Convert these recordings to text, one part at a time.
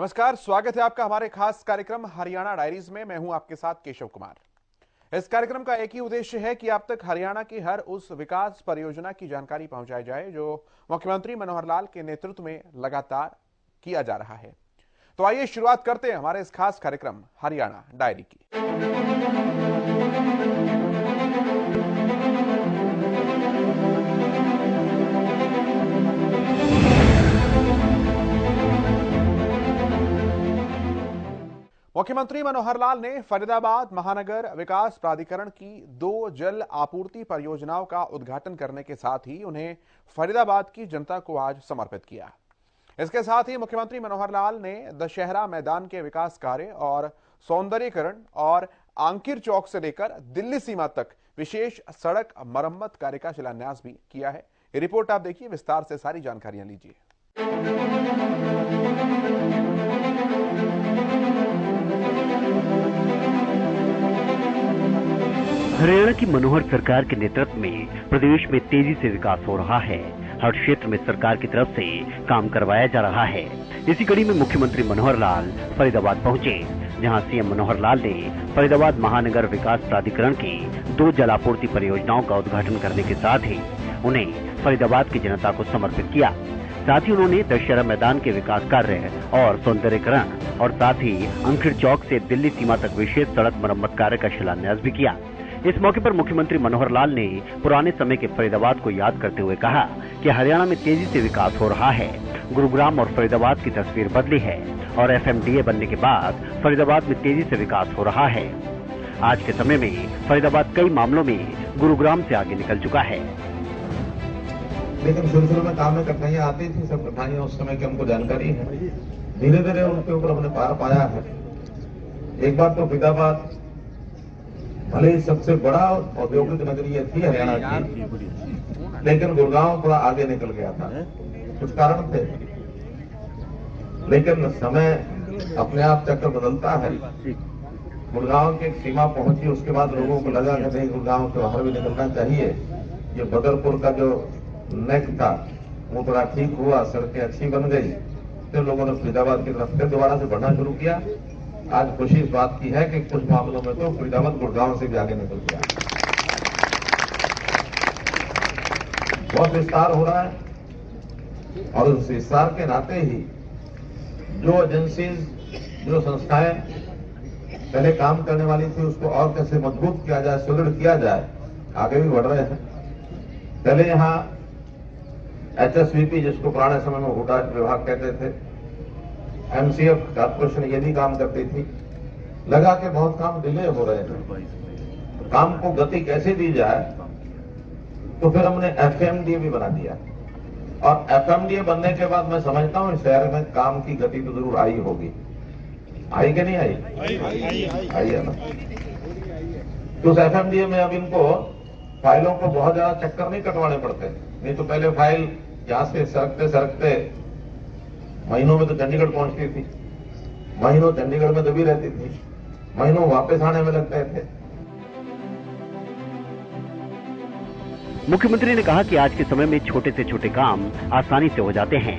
नमस्कार, स्वागत है आपका हमारे खास कार्यक्रम हरियाणा डायरीज में। मैं हूं आपके साथ केशव कुमार। इस कार्यक्रम का एक ही उद्देश्य है कि आप तक हरियाणा की हर उस विकास परियोजना की जानकारी पहुंचाई जाए जो मुख्यमंत्री मनोहर लाल के नेतृत्व में लगातार किया जा रहा है। तो आइए शुरुआत करते हैं हमारे इस खास कार्यक्रम हरियाणा डायरी की। मुख्यमंत्री मनोहर लाल ने फरीदाबाद महानगर विकास प्राधिकरण की 2 जल आपूर्ति परियोजनाओं का उद्घाटन करने के साथ ही उन्हें फरीदाबाद की जनता को आज समर्पित किया। इसके साथ ही मुख्यमंत्री मनोहर लाल ने दशहरा मैदान के विकास कार्य और सौंदर्यीकरण और आंकिर चौक से लेकर दिल्ली सीमा तक विशेष सड़क मरम्मत कार्य का शिलान्यास भी किया है। ये रिपोर्ट आप देखिए, विस्तार से सारी जानकारियां लीजिए। हरियाणा की मनोहर सरकार के नेतृत्व में प्रदेश में तेजी से विकास हो रहा है। हर क्षेत्र में सरकार की तरफ से काम करवाया जा रहा है। इसी कड़ी में मुख्यमंत्री मनोहर लाल फरीदाबाद पहुंचे, जहां सीएम मनोहर लाल ने फरीदाबाद महानगर विकास प्राधिकरण की 2 जलापूर्ति परियोजनाओं का उद्घाटन करने के साथ ही उन्हें फरीदाबाद की जनता को समर्पित किया। साथ ही उन्होंने दशहरा मैदान के विकास कार्य और सौंदर्यीकरण और साथ ही अंकिर चौक से दिल्ली सीमा तक विशेष सड़क मरम्मत कार्य का शिलान्यास भी किया। इस मौके पर मुख्यमंत्री मनोहर लाल ने पुराने समय के फरीदाबाद को याद करते हुए कहा कि हरियाणा में तेजी से विकास हो रहा है। गुरुग्राम और फरीदाबाद की तस्वीर बदली है और एफएमडीए बनने के बाद फरीदाबाद में तेजी से विकास हो रहा है। आज के समय में फरीदाबाद कई मामलों में गुरुग्राम से आगे निकल चुका है। लेकिन शुरू में काम में कठिनाइयां आती थी, सब कठिनाइयां उस समय की हमको जानकारी है। धीरे धीरे उनके ऊपर हमने पार पाया है। एक बार तो फरीदाबाद भले ही सबसे बड़ा औद्योगिक नगरी थी हरियाणा की, लेकिन गुड़गांव थोड़ा आगे निकल गया था। कुछ कारण थे, लेकिन समय अपने आप चक्कर बदलता है। गुड़गांव की एक सीमा पहुंची, उसके बाद लोगों को लगा कि नहीं, गुड़गांव के बाहर भी निकलना चाहिए। ये बदरपुर का जो नेक था वो थोड़ा ठीक हुआ, सड़कें अच्छी बन गई, फिर लोगों ने फरीदाबाद की तरफ फिर दोबारा से बढ़ना शुरू किया। आज खुशी इस बात की है कि कुछ मामलों में तो फरीदाबाद गुड़गांव से भी आगे निकल गया। बहुत विस्तार हो रहा है और उस विस्तार के नाते ही जो एजेंसीज, जो संस्थाएं पहले काम करने वाली थी, उसको और कैसे मजबूत किया जाए, सुदृढ़ किया जाए, आगे भी बढ़ रहे हैं। पहले यहाँ एचएसवीपी, जिसको पुराने समय में हुडा विभाग कहते थे, एमसीएफ कॉर्पोरेशन, ये भी काम करती थी। लगा के बहुत काम डिले हो रहे हैं, काम को गति कैसे दी जाए, तो फिर हमने एफएमडीए भी बना दिया। और एफएमडीए बनने के बाद मैं समझता हूं इस शहर में काम की गति तो जरूर आई होगी। आई कि नहीं आई? आई है ना। तो उस एफएमडीए में अब इनको फाइलों को बहुत ज्यादा चक्कर नहीं कटवाने पड़ते। नहीं तो पहले फाइल यहां से सरकते सरकते महीनों में तो चंडीगढ़ पहुंचती थी, महीनों चंडीगढ़ में दबी रहती थी, महीनों वापस आने में लगते थे। मुख्यमंत्री ने कहा कि आज के समय में छोटे से छोटे काम आसानी से हो जाते हैं।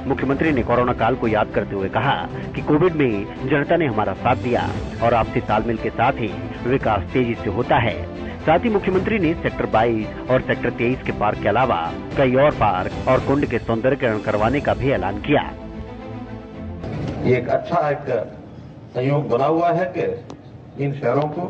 मुख्यमंत्री ने कोरोना काल को याद करते हुए कहा कि कोविड में जनता ने हमारा साथ दिया और आपसी तालमेल के साथ ही विकास तेजी से होता है। साथ ही मुख्यमंत्री ने सेक्टर 22 और सेक्टर 23 के पार्क के अलावा कई और पार्क और कुंड के सौंदर्यीकरण करवाने का भी ऐलान किया। ये एक अच्छा एक संयोग बना हुआ है कि इन शहरों को,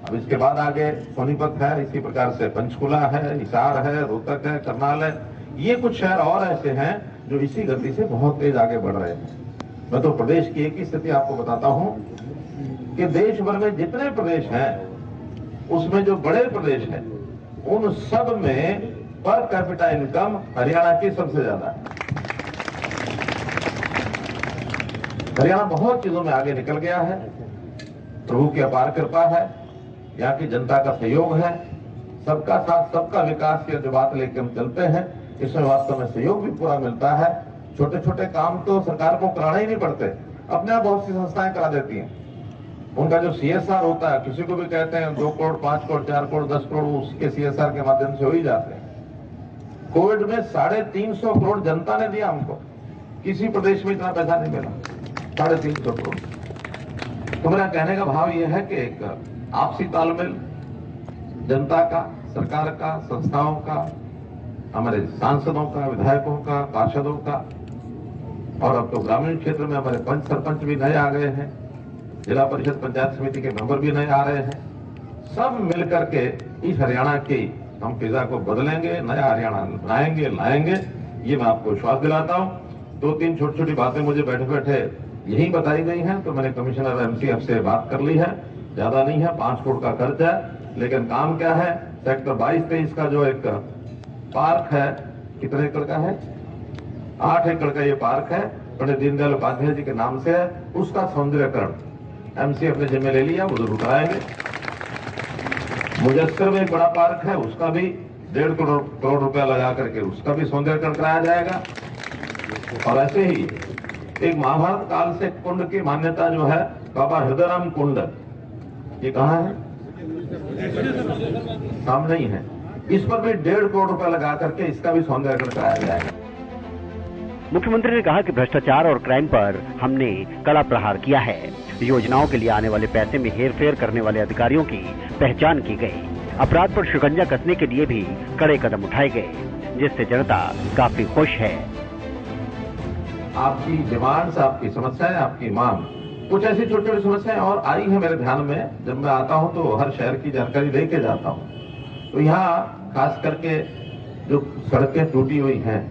अब इसके बाद आगे सोनीपत है, इसी प्रकार से पंचकुला है, हिसार है, रोहतक है, करनाल है, ये कुछ शहर और ऐसे हैं जो इसी गति से बहुत तेज आगे बढ़ रहे हैं। मैं तो प्रदेश की एक ही स्थिति आपको बताता हूं कि देश भर में जितने प्रदेश हैं उसमें जो बड़े प्रदेश हैं उन सब में पर कैपिटा इनकम हरियाणा की सबसे ज्यादा है। हरियाणा बहुत चीजों में आगे निकल गया है। प्रभु की अपार कृपा है, यहाँ की जनता का सहयोग है, सबका साथ सबका विकास की जो बात लेकर हम चलते हैं, इसमें वास्तव में सहयोग भी पूरा मिलता है। छोटे छोटे काम तो सरकार को कराना ही नहीं पड़ते, अपने आप बहुत सी संस्थाएं करा देती हैं। उनका जो सीएसआर होता है, किसी को भी कहते हैं 2 करोड़, 5 करोड़, 4 करोड़, 10 करोड़, उसके सीएसआर के माध्यम से हो ही जाते हैं। कोविड में 350 करोड़ जनता ने दिया हमको, किसी प्रदेश में इतना पैसा नहीं मिला। 350 करोड़। तो मेरा कहने का भाव यह है कि एक आपसी तालमेल जनता का, सरकार का, संस्थाओं का, हमारे सांसदों का, विधायकों का, पार्षदों का, और अब तो ग्रामीण क्षेत्र में हमारे पंच सरपंच भी नए आ गए हैं, जिला परिषद पंचायत समिति के मेंबर भी नए आ रहे हैं। सब मिलकर के इस हरियाणा की हम फिजा को बदलेंगे, नया हरियाणा बनाएंगे, लाएंगे, ये मैं आपको विश्वास दिलाता हूं। 2-3 छोटी-छोटी बातें मुझे बैठे बैठे यही बताई गई हैं, तो मैंने कमिश्नर एमसीएफ से बात कर ली है। ज्यादा नहीं है, 5 करोड़ का खर्च है, लेकिन काम क्या है, सेक्टर 22-23 का जो एक पार्क है, कितने एकड़ का है, 8 एकड़ का ये पार्क है, पंडित दीनदयाल उपाध्याय जी के नाम से है, उसका सौंदर्यकरण एमसीएफ ने जिम्मे ले लिया, वो जरूर कराएंगे। मुजस्सर में एक बड़ा पार्क है, उसका भी 1.5 करोड़ रुपया लगा करके उसका भी सौंदर्यकरण कराया जाएगा। और ऐसे ही एक महाभारत काल से कुंड की मान्यता जो है, बाबा हृदयराम कुंड, ये कहाँ है, सामने ही है, इस पर भी 1.5 करोड़ रुपया लगा करके इसका भी सौंदर्यकरण कराया जाएगा। मुख्यमंत्री ने कहा कि भ्रष्टाचार और क्राइम पर हमने कड़ा प्रहार किया है। योजनाओं के लिए आने वाले पैसे में हेरफेर करने वाले अधिकारियों की पहचान की गई। अपराध पर शिकंजा कसने के लिए भी कड़े कदम उठाए गए, जिससे जनता काफी खुश है। आपकी डिमांड्स, आपकी समस्याएं, आपकी मांग, कुछ ऐसी छोटी छोटी समस्याएं और आई है मेरे ध्यान में। जब मैं आता हूं तो हर शहर की जानकारी लेके जाता हूं। तो यहाँ खास करके जो सड़कें टूटी हुई हैं,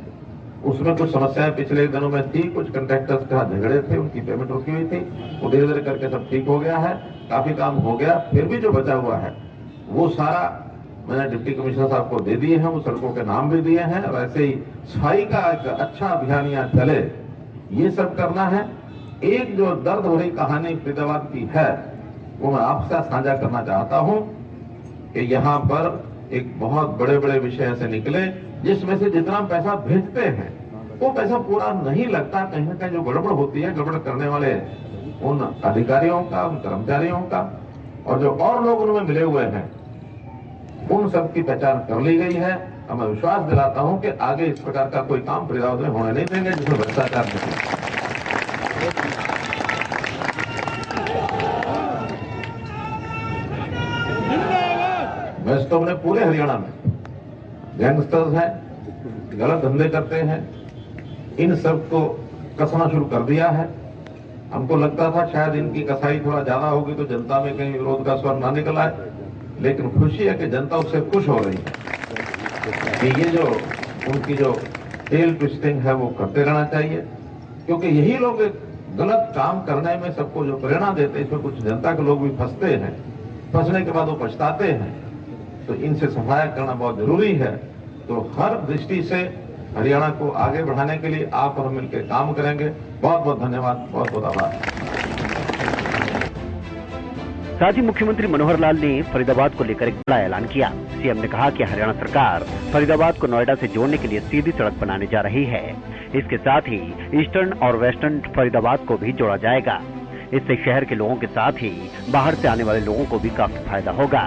उसमें कुछ समस्याएं पिछले दिनों में थी। कुछ कंट्रैक्टर्स का झगड़े थे, उनकी पेमेंट रुकी हुई थी, वो धीरे धीरे करके सब ठीक हो गया है, काफी काम हो गया। फिर भी जो बचा हुआ है वो सारा मैंने डिप्टी कमिश्नर साहब को दे दिए हैं, वो सड़कों के नाम भी दिए हैं। वैसे ही सफाई का एक अच्छा अभियान यहाँ चले, ये सब करना है। एक जो दर्द भरी कहानी फरीदाबाद की है, वो मैं आपसे साझा करना चाहता हूं कि यहाँ पर एक बहुत बड़े बड़े विषय ऐसे निकले जिसमें से जितना पैसा भेजते हैं वो पैसा पूरा नहीं लगता। कहीं ना कहीं जो गड़बड़ होती है, गड़बड़ करने वाले उन अधिकारियों का, उन कर्मचारियों का, और जो और लोग उनमें मिले हुए हैं, उन सब की पहचान कर ली गई है। और मैं विश्वास दिलाता हूं कि आगे इस प्रकार का कोई काम फरीदाबाद में होने नहीं देंगे जिसमें भ्रष्टाचार नहीं। वैसे तो हमने पूरे हरियाणा में गैंगस्टर्स हैं, गलत धंधे करते हैं, इन सब को कसना शुरू कर दिया है। हमको लगता था शायद इनकी कसाई थोड़ा ज्यादा होगी तो जनता में कहीं विरोध का स्वर ना निकल आए, लेकिन खुशी है कि जनता उससे खुश हो रही है कि ये जो उनकी जो टेल ट्विस्टिंग है वो करते रहना चाहिए, क्योंकि यही लोग गलत काम करने में सबको जो प्रेरणा देते हैं, इसमें कुछ जनता के लोग भी फंसते हैं, फंसने के बाद वो पछताते हैं। तो इनसे सफाया करना बहुत जरूरी है। तो हर दृष्टि से हरियाणा को आगे बढ़ाने के लिए आप और हम मिलकर काम करेंगे। बहुत बहुत धन्यवाद, बहुत बहुत आभार। साथ ही मुख्यमंत्री मनोहर लाल ने फरीदाबाद को लेकर एक बड़ा ऐलान किया। सीएम ने कहा कि हरियाणा सरकार फरीदाबाद को नोएडा से जोड़ने के लिए सीधी सड़क बनाने जा रही है। इसके साथ ही ईस्टर्न और वेस्टर्न फरीदाबाद को भी जोड़ा जाएगा। इससे शहर के लोगों के साथ ही बाहर से आने वाले लोगों को भी काफी फायदा होगा।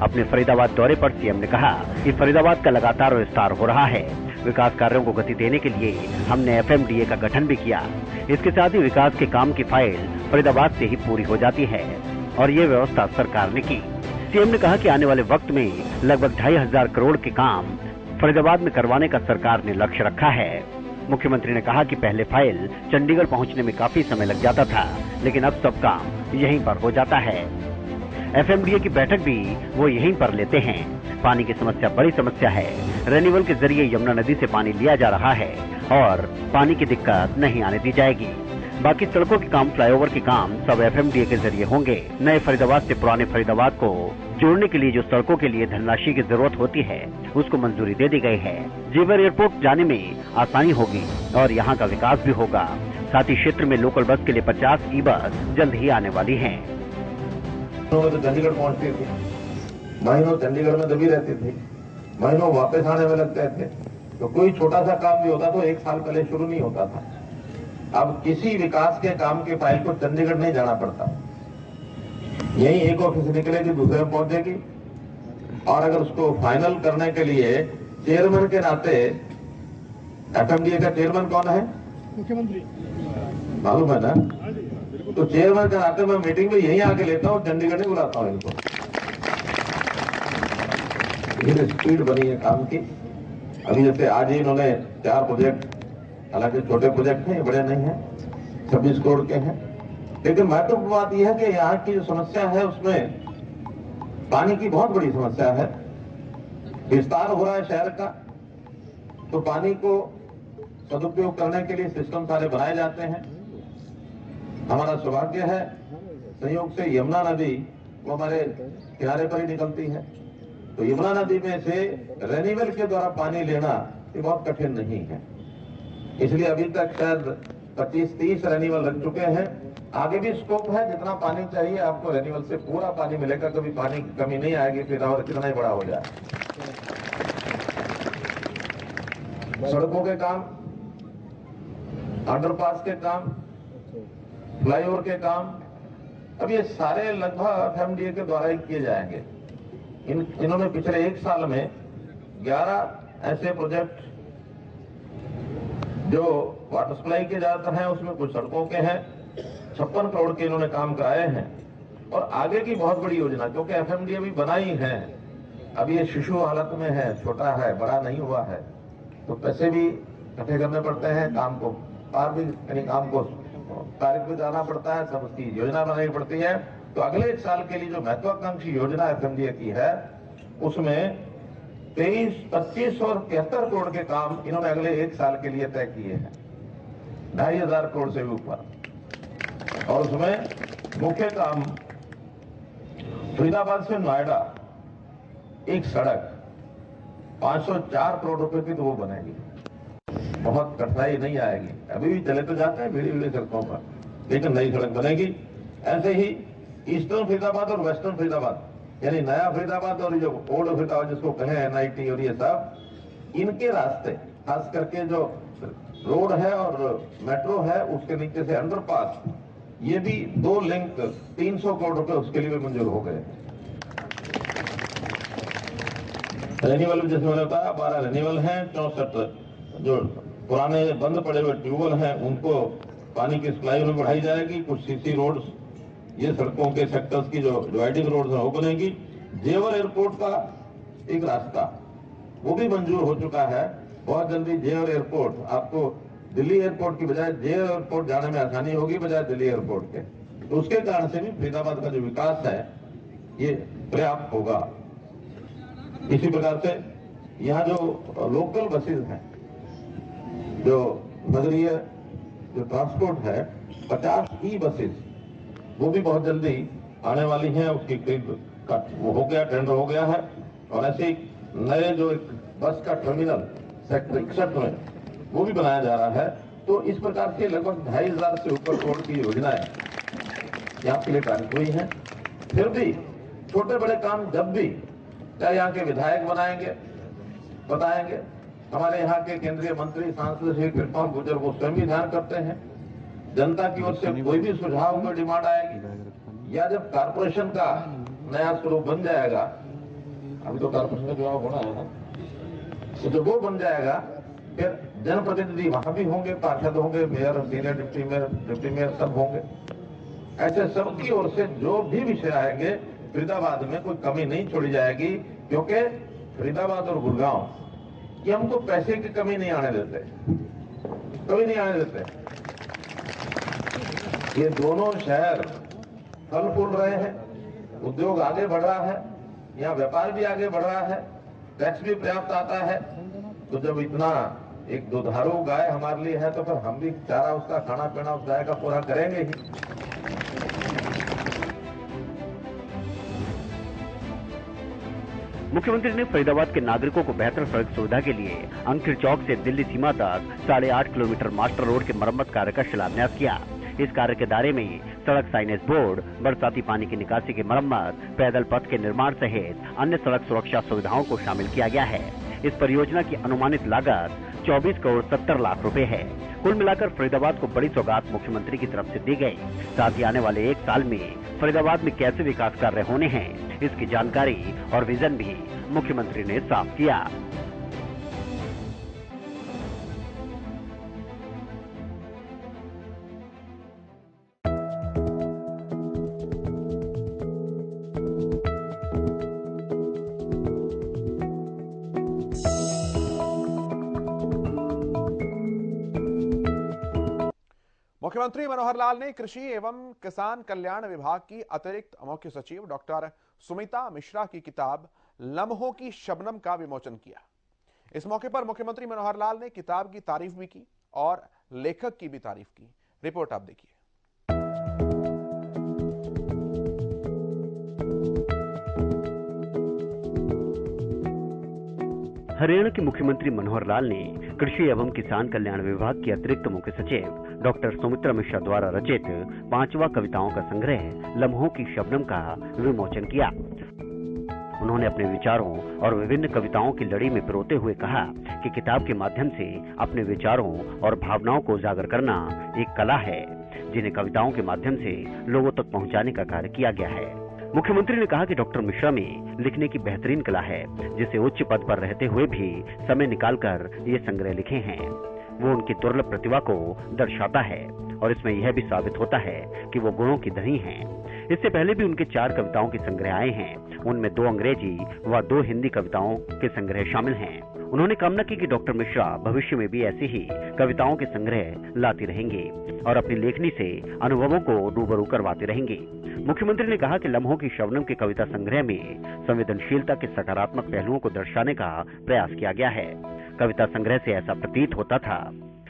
अपने फरीदाबाद दौरे पर सीएम ने कहा कि फरीदाबाद का लगातार विस्तार हो रहा है। विकास कार्यों को गति देने के लिए हमने एफएमडीए का गठन भी किया। इसके साथ ही विकास के काम की फाइल फरीदाबाद से ही पूरी हो जाती है और ये व्यवस्था सरकार ने की। सीएम ने कहा कि आने वाले वक्त में लगभग 2,500 करोड़ के काम फरीदाबाद में करवाने का सरकार ने लक्ष्य रखा है। मुख्यमंत्री ने कहा कि पहले फाइल चंडीगढ़ पहुंचने में काफी समय लग जाता था, लेकिन अब सब काम यहीं पर हो जाता है। एफएमडीए की बैठक भी वो यहीं पर लेते हैं। पानी की समस्या बड़ी समस्या है। रेन्यूअल के जरिए यमुना नदी से पानी लिया जा रहा है और पानी की दिक्कत नहीं आने दी जाएगी। बाकी सड़कों के काम, फ्लाईओवर के काम सब एफएमडीए के जरिए होंगे। नए फरीदाबाद से पुराने फरीदाबाद को जोड़ने के लिए जो सड़कों के लिए धनराशि की जरूरत होती है, उसको मंजूरी दे दी गई है। जेवर एयरपोर्ट जाने में आसानी होगी और यहाँ का विकास भी होगा। साथ ही क्षेत्र में लोकल बस के लिए 50 ई बस जल्द ही आने वाली है। तो चंडीगढ़ पहुंचती थी, महीनों चंडीगढ़ में दबी रहती थी, महीनों वापस आने में लगते थे। तो कोई छोटा सा काम भी होता तो 1 साल पहले शुरू नहीं होता था। अब किसी विकास के काम के फाइल को चंडीगढ़ नहीं जाना पड़ता, यही एक ऑफिस निकलेगी, दूसरे में पहुंचेगी। और अगर उसको फाइनल करने के लिए चेयरमैन के नाते, एफएमडीए का चेयरमैन कौन है? मालूम है ना? तो चेयरमैन के नाते मैं मीटिंग में यहीं आके लेता हूँ, चंडीगढ़ नहीं बुलाता हूँ इनको। ये स्पीड बनी है काम की। अभी जैसे आज ही इन्होंने 4 प्रोजेक्ट, हालांकि छोटे प्रोजेक्ट हैं, बड़े नहीं हैं, 26 करोड़ के हैं, लेकिन महत्वपूर्ण बात यह है कि यहाँ की जो समस्या है उसमें पानी की बहुत बड़ी समस्या है। विस्तार हो रहा है शहर का, तो पानी को सदुपयोग करने के लिए सिस्टम सारे बनाए जाते हैं। हमारा सौभाग्य है, संयोग से यमुना नदी वो हमारे किनारे पर ही निकलती है, तो यमुना नदी में से रेन्यूअल के द्वारा पानी लेना ये बहुत कठिन नहीं है। इसलिए अभी तक शायद 25-30 रेन्यूअल लग चुके हैं। आगे भी स्कोप है, जितना पानी चाहिए आपको रेन्यूअल से पूरा पानी मिलेगा, कभी पानी की कमी नहीं आएगी, फिर और कितना ही बड़ा हो जाए। सड़कों के काम, अंडरपास के काम, फ्लाईओवर के काम, अब ये सारे लगभग एफएमडीए के द्वारा ही किए जाएंगे। इन्होंने पिछले 1 साल में 11 ऐसे प्रोजेक्ट जो वाटर सप्लाई के ज्यादातर हैं, उसमें कुछ सड़कों के हैं, 56 करोड़ के इन्होंने काम कराए हैं। और आगे की बहुत बड़ी योजना, क्योंकि एफएमडीए भी बनाई है, अभी ये शिशु हालत में है, छोटा है, बड़ा नहीं हुआ है, तो पैसे भी इकट्ठे करने पड़ते हैं, काम को पार भी, यानी काम को तारीख पे जाना पड़ता है, सब उसकी योजना बनानी पड़ती है। तो अगले 1 साल के लिए जो महत्वाकांक्षी योजना एफएमडीए की है, उसमें 23, 25 और 73 करोड़ के काम इन्होंने अगले 1 साल के लिए तय किए हैं, 2500 करोड़ से भी ऊपर। और उसमें मुख्य काम फरीदाबाद से नोएडा एक सड़क 504 करोड़ रुपए की, तो वो बनेगी, बहुत कठिनाई नहीं आएगी। अभी भी चले तो जाते हैं भीड़ी भीड़ी सड़कों पर, लेकिन नई सड़क बनेगी। ऐसे ही ईस्टर्न फरीदाबाद और वेस्टर्न फरीदाबाद, यानी नया फरीदाबाद और जो ओल्ड फरीदाबाद जिसको कहें एनआईटी और ये सब, इनके रास्ते, खास करके जो रोड है और मेट्रो है उसके नीचे से अंडरपास, ये भी 2 लिंक 300 करोड़ रुपए उसके लिए भी मंजूर हो गए। रेन्यूअल जैसे मैंने बताया 12 रेन्यूअल हैं, 64 जो पुराने बंद पड़े हुए ट्यूबवेल हैं उनको पानी की सप्लाई में बढ़ाई जाएगी। कुछ सीसी रोड्स, ये सड़कों के सेक्टर्स की जो डिवाइडिंग रोड्स हैं वो बनेगी। जेवर एयरपोर्ट का एक रास्ता वो भी मंजूर हो चुका है। बहुत जल्दी जेवर एयरपोर्ट, आपको दिल्ली एयरपोर्ट की बजाय जेवर एयरपोर्ट जाने में आसानी होगी बजाय दिल्ली एयरपोर्ट के, तो उसके कारण से भी फरीदाबाद का जो विकास है ये पर्याप्त होगा। इसी प्रकार से यहाँ जो लोकल बसेज हैं, जो नगरीय जो ट्रांसपोर्ट है, 50 ई बसेज वो भी बहुत जल्दी आने वाली हैं, उसकी वो हो गया, टेंडर हो गया है। और ऐसे नए जो एक बस का टर्मिनल सेक्टर 61 में वो भी बनाया जा रहा है। तो इस प्रकार से लगभग 2500 से ऊपर करोड़ की योजनाएं यहाँ के लिए पारित हुई हैं। फिर भी छोटे बड़े काम जब भी चाहे यहाँ के विधायक बनाएंगे, बताएंगे, हमारे यहाँ के केंद्रीय मंत्री सांसद श्री कृपाल गुर्जर वो स्वयं भी ध्यान करते हैं। जनता की ओर से कोई भी सुझाव में डिमांड आएगी, या जब कारपोरेशन का नया स्वरूप बन जाएगा, अभी तो कारपोरेशन का चुनाव होना है ना, तो जब वो बन जाएगा फिर जनप्रतिनिधि वहां भी होंगे, पार्षद होंगे, मेयर, सीनियर डिप्टी मेयर सब होंगे। ऐसे सबकी ओर से जो भी विषय आएंगे फरीदाबाद में कोई कमी नहीं छोड़ी जाएगी, क्योंकि फरीदाबाद और गुड़गांव ये हमको पैसे की कमी नहीं आने देते, कभी नहीं आने देते। ये दोनों शहर फल फूल रहे हैं, उद्योग आगे बढ़ रहा है, यहाँ व्यापार भी आगे बढ़ रहा है, टैक्स भी पर्याप्त आता है। तो जब इतना एक दुधारू गाय हमारे लिए है, तो फिर हम भी चारा उसका खाना पीना उस गाय का पूरा करेंगे ही। मुख्यमंत्री ने फरीदाबाद के नागरिकों को बेहतर सड़क सुविधा के लिए अंकिर चौक से दिल्ली सीमा तक 8.5 किलोमीटर मास्टर रोड के मरम्मत कार्य का शिलान्यास किया। इस कार्य के दायरे में सड़क साइनेज बोर्ड, बरसाती पानी की निकासी की मरम्मत, पैदल पथ के निर्माण सहित अन्य सड़क सुरक्षा सुविधाओं को शामिल किया गया है। इस परियोजना की अनुमानित लागत 24 करोड़ 70 लाख रुपए है। कुल मिलाकर फरीदाबाद को बड़ी सौगात मुख्यमंत्री की तरफ से दी गई। साथ ही आने वाले 1 साल में फरीदाबाद में कैसे विकास कार्य होने हैं, इसकी जानकारी और विजन भी मुख्यमंत्री ने साफ किया। मुख्यमंत्री मनोहर लाल ने कृषि एवं किसान कल्याण विभाग की अतिरिक्त मुख्य सचिव डॉक्टर सुमिता मिश्रा की किताब लम्हों की शबनम का विमोचन किया। इस मौके पर मुख्यमंत्री मनोहर लाल ने किताब की तारीफ भी की और लेखक की भी तारीफ की। रिपोर्ट आप देखिए। हरियाणा के मुख्यमंत्री मनोहर लाल ने कृषि एवं किसान कल्याण विभाग की अतिरिक्त मुख्य सचिव डॉक्टर सुमित्रा मिश्रा द्वारा रचित 5वां कविताओं का संग्रह लम्हों की शबनम का विमोचन किया। उन्होंने अपने विचारों और विभिन्न कविताओं की लड़ी में पिरोते हुए कहा कि किताब के माध्यम से अपने विचारों और भावनाओं को उजागर करना एक कला है, जिन्हें कविताओं के माध्यम से लोगों तक पहुंचाने का कार्य किया गया है। मुख्यमंत्री ने कहा कि डॉक्टर मिश्रा में लिखने की बेहतरीन कला है, जिसे उच्च पद पर रहते हुए भी समय निकालकर ये संग्रह लिखे हैं। वो उनकी दुर्लभ प्रतिभा को दर्शाता है और इसमें यह भी साबित होता है कि वो गुणों की धनी हैं। इससे पहले भी उनके 4 कविताओं के संग्रह आए हैं। उनमें 2 अंग्रेजी व 2 हिंदी कविताओं के संग्रह शामिल हैं। उन्होंने कामना की कि डॉक्टर मिश्रा भविष्य में भी ऐसी ही कविताओं के संग्रह लाती रहेंगे और अपनी लेखनी से अनुभवों को रूबरू करवाते रहेंगे। मुख्यमंत्री ने कहा कि लम्हों की शबनम के कविता संग्रह में संवेदनशीलता के सकारात्मक पहलुओं को दर्शाने का प्रयास किया गया है। कविता संग्रह से ऐसा प्रतीत होता था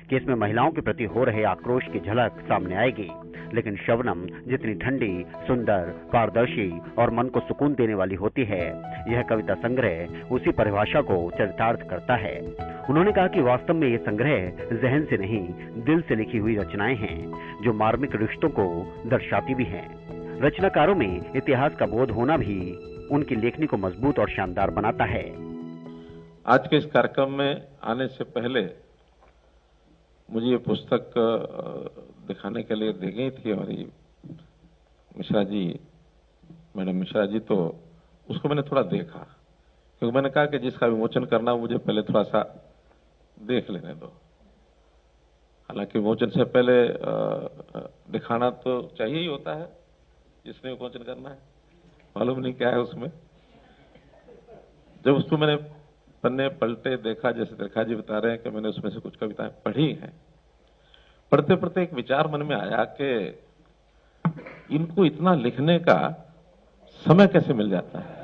कि इसमें महिलाओं के प्रति हो रहे आक्रोश की झलक सामने आएगी, लेकिन शबनम जितनी ठंडी, सुंदर, पारदर्शी और मन को सुकून देने वाली होती है, यह कविता संग्रह उसी परिभाषा को चरितार्थ करता है। उन्होंने कहा कि वास्तव में ये संग्रह जहन से नहीं, दिल से लिखी हुई रचनाएं हैं, जो मार्मिक रिश्तों को दर्शाती भी हैं। रचनाकारों में इतिहास का बोध होना भी उनकी लेखनी को मजबूत और शानदार बनाता है। आज के इस कार्यक्रम में आने से पहले मुझे ये पुस्तक दिखाने के लिए दी गई थी और ये मिश्रा जी, मैडम मिश्रा जी, तो उसको मैंने थोड़ा देखा, क्योंकि मैंने कहा कि जिसका विमोचन करना मुझे पहले थोड़ा सा देख लेने दो। हालांकि विमोचन से पहले दिखाना तो चाहिए ही होता है, जिसने विमोचन करना है। मालूम नहीं क्या है उसमें। जब उसको मैंने पन्ने पलटे देखा, जैसे त्रिखा जी बता रहे हैं कि मैंने उसमें से कुछ कविताएं पढ़ी हैं, पढ़ते पढ़ते एक विचार मन में आया कि इनको इतना लिखने का समय कैसे मिल जाता है।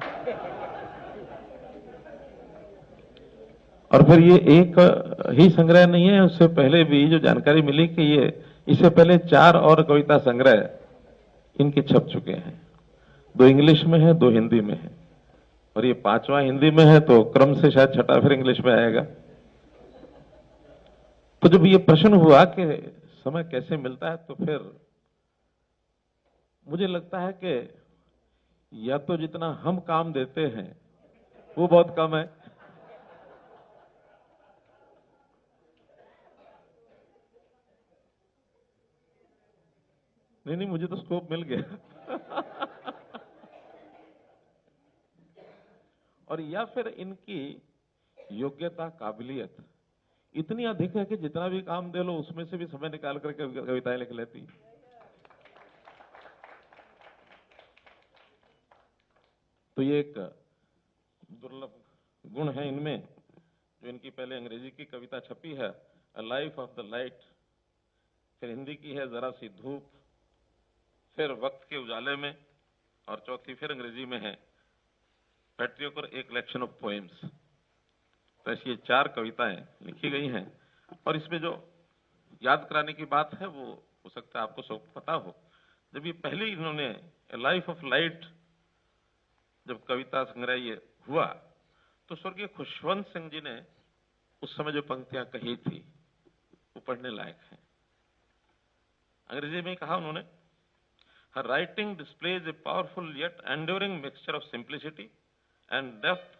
और फिर ये एक ही संग्रह नहीं है, उससे पहले भी जो जानकारी मिली कि ये इससे पहले 4 और कविता संग्रह इनके छप चुके हैं। 2 इंग्लिश में है, 2 हिंदी में है, और ये 5वां हिंदी में है, तो क्रम से शायद 6ठा फिर इंग्लिश में आएगा। तो जब ये प्रश्न हुआ कि समय कैसे मिलता है, तो फिर मुझे लगता है कि या तो जितना हम काम देते हैं वो बहुत कम है, नहीं मुझे तो स्कोप मिल गया और या फिर इनकी योग्यता, काबिलियत इतनी अधिक है कि जितना भी काम दे लो उसमें से भी समय निकाल करके कविताएं लिख लेती। तो ये एक दुर्लभ गुण है इनमें, जो इनकी पहले अंग्रेजी की कविता छपी है, a life of the light, फिर हिंदी की है जरा सी धूप, फिर वक्त के उजाले में, और चौथी फिर अंग्रेजी में है पैट्रियट और ए कलेक्शन ऑफ पोएम्स। तो ऐसी ये 4 कविताएं लिखी गई हैं। और इसमें जो याद कराने की बात है वो हो सकता है आपको सब पता हो। जब ये पहले इन्होंने लाइफ ऑफ लाइट जब कविता संग्रह ये हुआ, तो स्वर्गीय खुशवंत सिंह जी ने उस समय जो पंक्तियां कही थी वो पढ़ने लायक है। अंग्रेजी में कहा उन्होंने, her writing displays a powerful yet enduring mixture of simplicity and depth,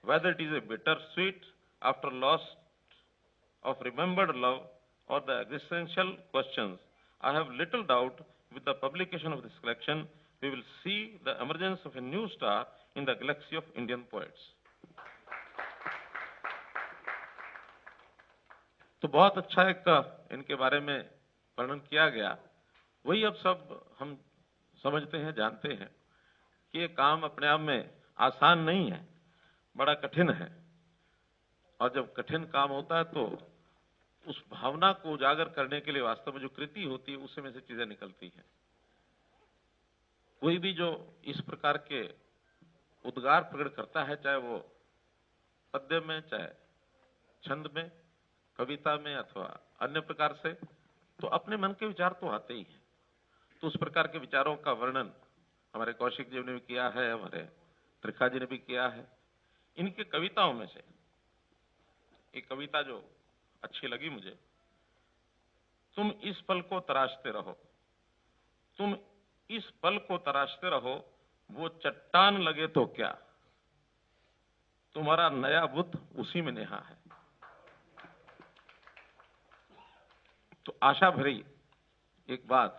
whether it is a bittersweet after loss of remembered love or the existential questions. I have little doubt with the publication of this collection, we will see the emergence of a new star in the galaxy of Indian poets. तो बहुत अच्छा एक इनके बारे में वर्णन किया गया। वही अब सब हम समझते हैं, जानते हैं कि ये काम अपने आप में आसान नहीं है, बड़ा कठिन है। और जब कठिन काम होता है तो उस भावना को उजागर करने के लिए वास्तव में जो कृति होती है उसमें से चीजें निकलती हैं। कोई भी जो इस प्रकार के उद्गार प्रकट करता है, चाहे वो पद्य में, चाहे छंद में, कविता में अथवा अन्य प्रकार से, तो अपने मन के विचार तो आते ही हैं। तो उस प्रकार के विचारों का वर्णन हमारे कौशिक जी ने भी किया है, हमारे त्रिखा जी ने भी किया है। इनके कविताओं में से एक कविता जो अच्छी लगी मुझे, तुम इस पल को तराशते रहो, तुम इस पल को तराशते रहो, वो चट्टान लगे तो क्या, तुम्हारा नया बुद्ध उसी में नेहा है। तो आशा भरी एक बात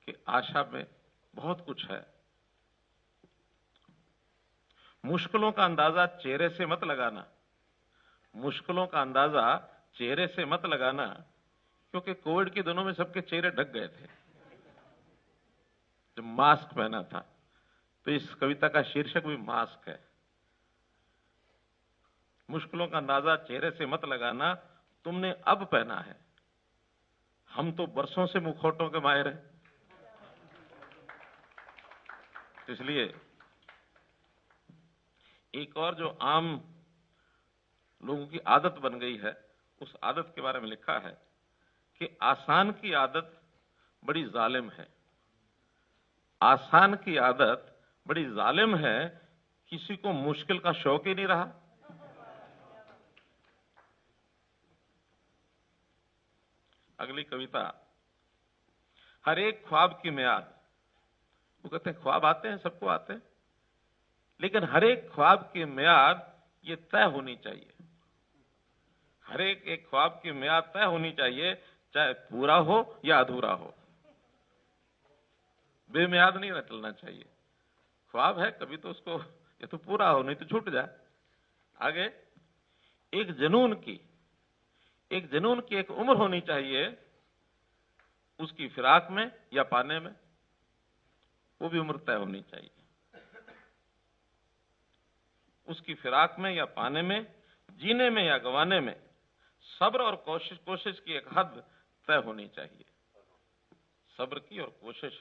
कि आशा में बहुत कुछ है। मुश्किलों का अंदाजा चेहरे से मत लगाना, मुश्किलों का अंदाजा चेहरे से मत लगाना, क्योंकि कोविड के दिनों में सबके चेहरे ढक गए थे जब मास्क पहना था। तो इस कविता का शीर्षक भी मास्क है। मुश्किलों का अंदाजा चेहरे से मत लगाना, तुमने अब पहना है, हम तो बरसों से मुखौटों के माहिर हैं। इसलिए एक और जो आम लोगों की आदत बन गई है, उस आदत के बारे में लिखा है कि आसान की आदत बड़ी जालिम है, आसान की आदत बड़ी जालिम है, किसी को मुश्किल का शौक ही नहीं रहा। अगली कविता, हर एक ख्वाब की मियाद। वो कहते हैं ख्वाब आते हैं, सबको आते हैं, लेकिन हर एक ख्वाब की मियाद ये तय होनी चाहिए। हर एक ख्वाब की मियाद तय होनी चाहिए, चाहे पूरा हो या अधूरा हो, बेमियाद नहीं चलना चाहिए। ख्वाब है, कभी तो उसको या तो पूरा हो, नहीं तो छूट जाए। आगे, एक जुनून की एक उम्र होनी चाहिए, उसकी फिराक में या पाने में, वो भी उम्र तय होनी चाहिए। उसकी फिराक में या पाने में, जीने में या गंवाने में, सब्र और कोशिश की एक हद तय होनी चाहिए। सब्र की और कोशिश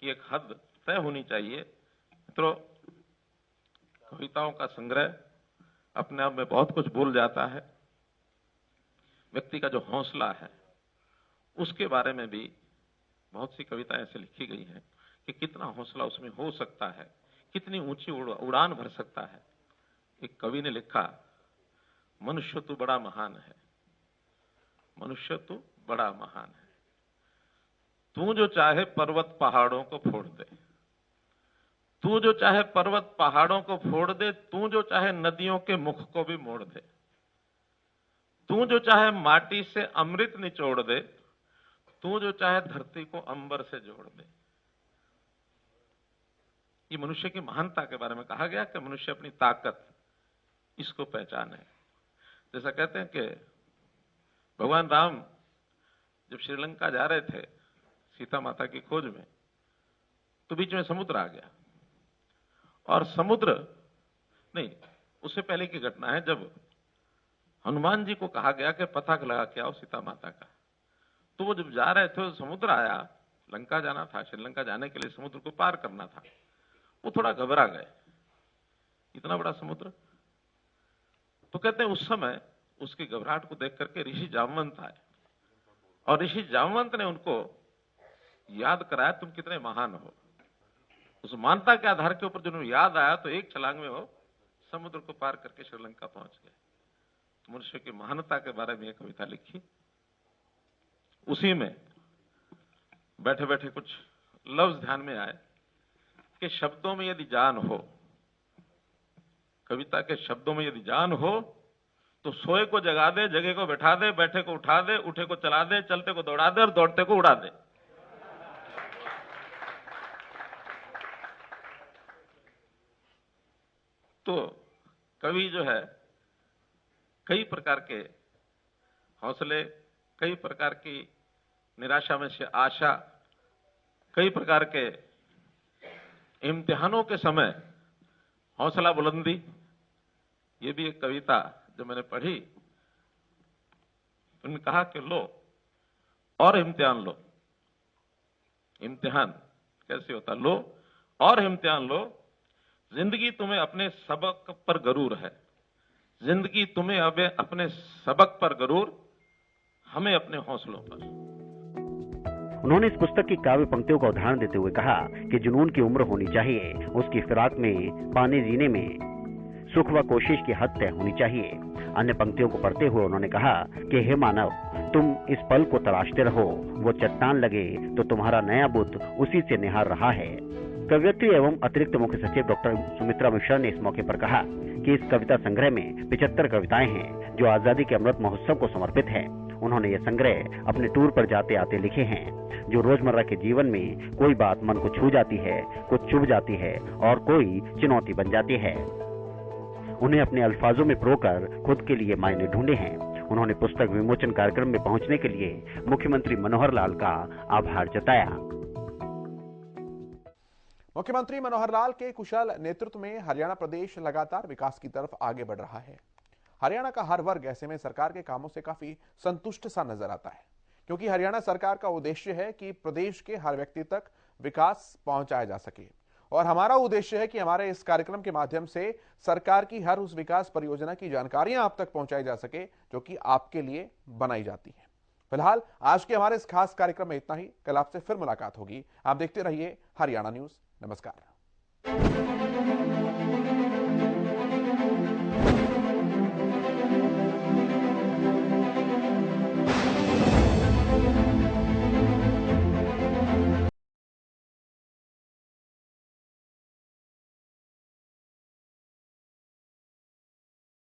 की एक हद तय होनी चाहिए। मित्रों, कविताओं का संग्रह अपने आप में बहुत कुछ बोल जाता है। व्यक्ति का जो हौसला है उसके बारे में भी बहुत सी कविताएं ऐसे लिखी गई हैं कि कितना हौसला उसमें हो सकता है, कितनी ऊंची उड़ान भर सकता है। एक कवि ने लिखा, मनुष्य तो बड़ा महान है, मनुष्य तो बड़ा महान है, तू जो चाहे पर्वत पहाड़ों को फोड़ दे, तू जो चाहे पर्वत पहाड़ों को फोड़ दे, तू जो चाहे नदियों के मुख को भी मोड़ दे, तू जो चाहे माटी से अमृत निचोड़ दे, तू जो चाहे धरती को अंबर से जोड़ दे। ये मनुष्य की महानता के बारे में कहा गया कि मनुष्य अपनी ताकत इसको पहचाने। जैसा कहते हैं कि भगवान राम जब श्रीलंका जा रहे थे सीता माता की खोज में, तो बीच में समुद्र आ गया, और समुद्र नहीं, उससे पहले की घटना है जब हनुमान जी को कहा गया कि पता लगा के आओ सीता माता का। तो वो जब जा रहे थे तो समुद्र आया, लंका जाना था, श्रीलंका जाने के लिए समुद्र को पार करना था। वो थोड़ा घबरा गए, इतना बड़ा समुद्र। तो कहते हैं उस समय उसकी घबराहट को देख करके ऋषि जामवंत आए, और ऋषि जामवंत ने उनको याद कराया तुम कितने महान हो। उस मानता के आधार के ऊपर जिन्होंने याद आया तो एक छलांग में वो समुद्र को पार करके श्रीलंका पहुंच गए। मनुष्य की महानता के बारे में एक कविता लिखी। उसी में बैठे बैठे कुछ लफ्ज ध्यान में आए कि शब्दों में यदि जान हो, कविता के शब्दों में यदि जान हो, तो सोए को जगा दे, जगे को बैठा दे, बैठे को उठा दे, उठे को चला दे, चलते को दौड़ा दे और दौड़ते को उड़ा दे। तो कवि जो है कई प्रकार के हौसले, कई प्रकार की निराशा में से आशा, कई प्रकार के इम्तिहानों के समय हौसला बुलंदी। ये भी एक कविता जो मैंने पढ़ी उन्होंने कहा कि लो और इम्तिहान लो। इम्तिहान कैसे होता? लो और इम्तिहान लो। जिंदगी तुम्हें अपने सबक पर गरूर है, जिंदगी तुम्हें अब अपने सबक पर गरूर, हमें अपने हौसलों पर। उन्होंने इस पुस्तक की काव्य पंक्तियों का उदाहरण देते हुए कहा कि जुनून की उम्र होनी चाहिए, उसकी फिराक में पाने जीने में सुख व कोशिश की हद तय होनी चाहिए। अन्य पंक्तियों को पढ़ते हुए उन्होंने कहा कि हे मानव, तुम इस पल को तलाशते रहो, वो चट्टान लगे तो तुम्हारा नया बुद्ध उसी से निहार रहा है। कवयित्री एवं अतिरिक्त मुख्य सचिव डॉक्टर सुमित्रा मिश्रा ने इस मौके पर कहा कि इस कविता संग्रह में 75 कविताएं हैं जो आजादी के अमृत महोत्सव को समर्पित है। उन्होंने ये संग्रह अपने टूर पर जाते आते लिखे हैं, जो रोजमर्रा के जीवन में कोई बात मन को छू जाती है, कुछ चुभ जाती है और कोई चुनौती बन जाती है। उन्हें अपने अल्फाजों में परोकर खुद के लिए मायने ढूंढे हैं। उन्होंने पुस्तक विमोचन कार्यक्रम में पहुंचने के लिए मुख्यमंत्री मनोहर लाल का आभार जताया। मुख्यमंत्री मनोहर लाल के कुशल नेतृत्व में हरियाणा प्रदेश लगातार विकास की तरफ आगे बढ़ रहा है। हरियाणा का हर वर्ग ऐसे में सरकार के कामों से काफी संतुष्ट सा नजर आता है, क्योंकि हरियाणा सरकार का उद्देश्य है कि प्रदेश के हर व्यक्ति तक विकास पहुंचाया जा सके। और हमारा उद्देश्य है कि हमारे इस कार्यक्रम के माध्यम से सरकार की हर उस विकास परियोजना की जानकारियां आप तक पहुंचाई जा सके जो कि आपके लिए बनाई जाती है। फिलहाल आज के हमारे इस खास कार्यक्रम में इतना ही। कल आपसे फिर मुलाकात होगी। आप देखते रहिए हरियाणा न्यूज। नमस्कार।